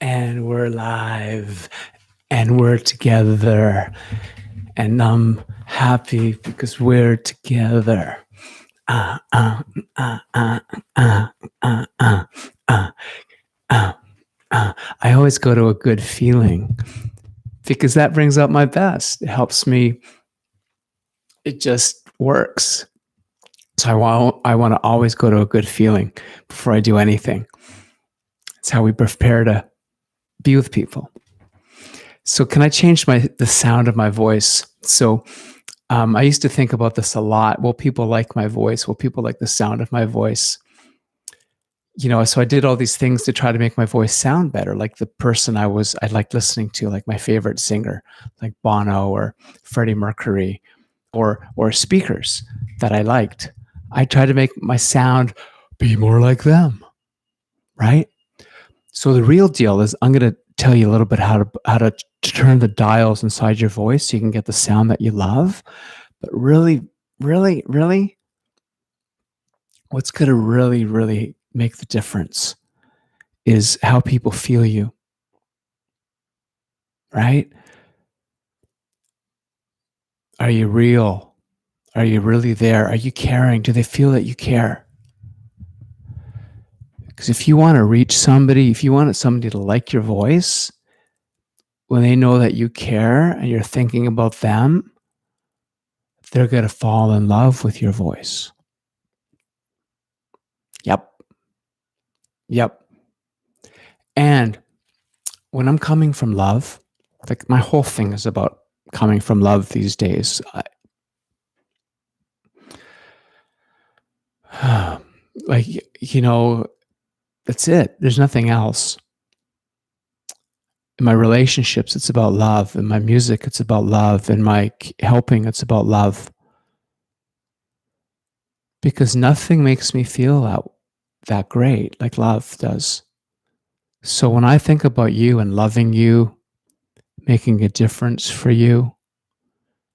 And we're live and we're together. And I'm happy because we're together. Uh, uh, uh, uh, uh, uh, uh, uh, uh, I always go to a good feeling because that brings out my best. It helps me. It just works. So I want to always go to a good feeling before I do anything. It's how we prepare to be with people. So can I change the sound of my voice? So I used to think about this a lot. Will people like my voice? Will people like the sound of my voice? So I did all these things to try to make my voice sound better, like the person I liked listening to, like my favorite singer, like Bono or Freddie Mercury, or speakers that I liked. I tried to make my sound be more like them, right? So the real deal is I'm going to tell you a little bit how to turn the dials inside your voice so you can get the sound that you love. But really, really, really, what's going to really, really make the difference is how people feel you, right? Are you real? Are you really there? Are you caring? Do they feel that you care? Because if you want to reach somebody, if you want somebody to like your voice, when they know that you care and you're thinking about them, they're going to fall in love with your voice. Yep. And when I'm coming from love, like my whole thing is about coming from love these days. That's it. There's nothing else. In my relationships, it's about love. In my music, it's about love. In my helping, it's about love. Because nothing makes me feel that great like love does. So when I think about you and loving you, making a difference for you,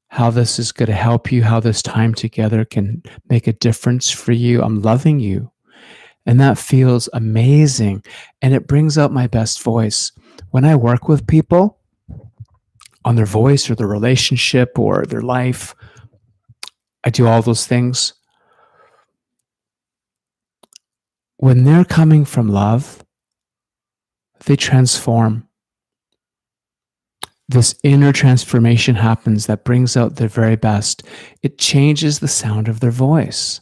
how this is going to help you, how this time together can make a difference for you, I'm loving you. And that feels amazing. And it brings out my best voice. When I work with people on their voice or their relationship or their life, I do all those things. When they're coming from love, they transform. This inner transformation happens that brings out their very best. It changes the sound of their voice.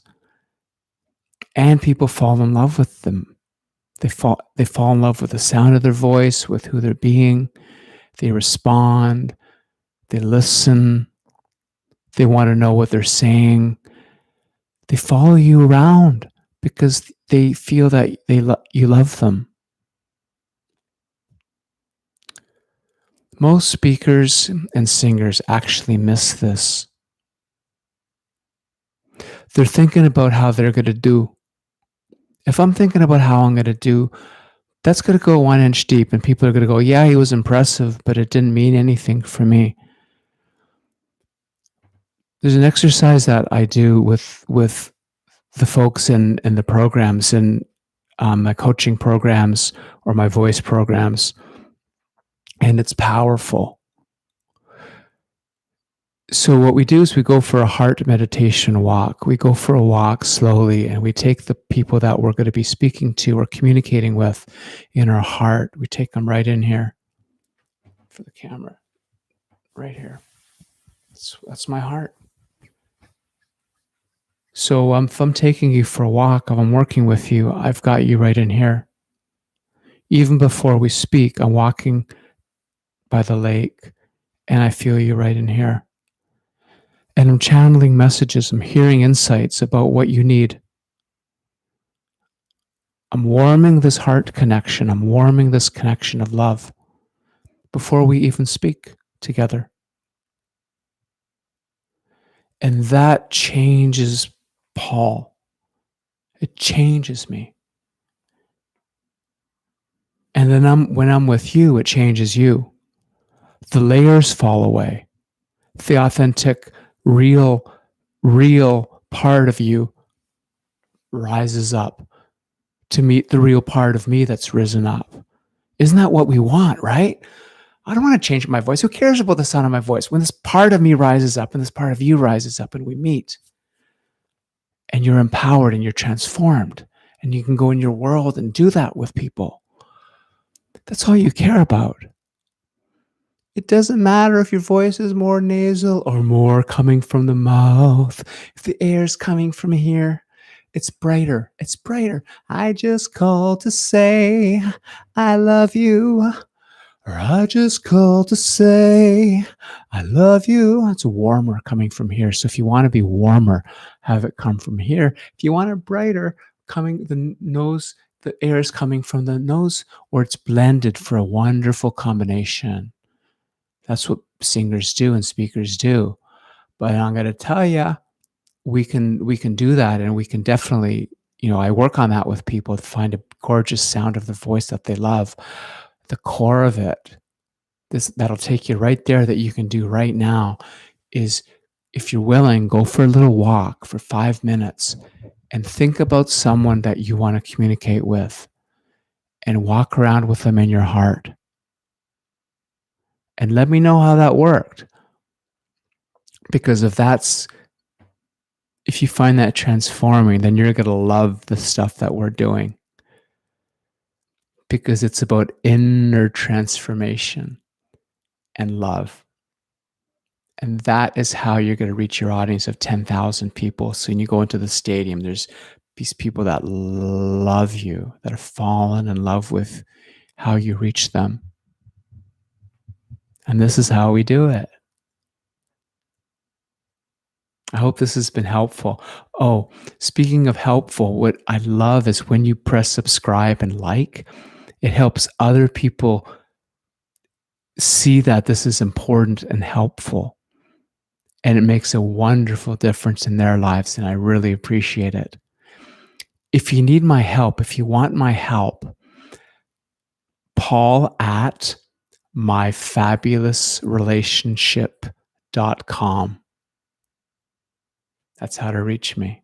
And people fall in love with them. They fall in love with the sound of their voice, with who they're being. They respond. They listen. They want to know what they're saying. They follow you around because they feel that you love them. Most speakers and singers actually miss this. They're thinking about how they're going to do. If I'm thinking about how I'm going to do, that's going to go 1 inch deep, and people are going to go, yeah, he was impressive, but it didn't mean anything for me. There's an exercise that I do with the folks in the programs, in my coaching programs or my voice programs, and it's powerful. So what we do is we go for a heart meditation walk. We go for a walk slowly, and we take the people that we're going to be speaking to or communicating with in our heart. We take them right in here for the camera, right here. That's my heart. So if I'm taking you for a walk, if I'm working with you, I've got you right in here. Even before we speak, I'm walking by the lake, and I feel you right in here. And I'm channeling messages. I'm hearing insights about what you need. I'm warming this heart connection. I'm warming this connection of love before we even speak together. And that changes Paul. It changes me. And then when I'm with you, it changes you. The layers fall away. The authentic, real part of you rises up to meet the real part of me that's risen up. Isn't that what we want, right? I don't want to change my voice. Who cares about the sound of my voice? When this part of me rises up and this part of you rises up and we meet and you're empowered and you're transformed and you can go in your world and do that with people. That's all you care about. It doesn't matter if your voice is more nasal or more coming from the mouth. If the air is coming from here, it's brighter. It's brighter. I just called to say I love you. Or I just called to say I love you. It's warmer coming from here. So if you want to be warmer, have it come from here. If you want it brighter, coming the nose, the air is coming from the nose, or it's blended for a wonderful combination. That's what singers do and speakers do. But I'm going to tell you, we can do that, and we can definitely, I work on that with people to find a gorgeous sound of the voice that they love. The core of it, that'll take you right there, that you can do right now, is, if you're willing, go for a little walk for 5 minutes and think about someone that you want to communicate with and walk around with them in your heart. And let me know how that worked. Because if you find that transforming, then you're going to love the stuff that we're doing. Because it's about inner transformation and love. And that is how you're going to reach your audience of 10,000 people. So when you go into the stadium, there's these people that love you, that have fallen in love with how you reach them. And this is how we do it. I hope this has been helpful. Oh, speaking of helpful, what I love is when you press subscribe and like, it helps other people see that this is important and helpful. And it makes a wonderful difference in their lives, and I really appreciate it. If you need my help, if you want my help, Paul at myfabulousrelationship.com. That's how to reach me.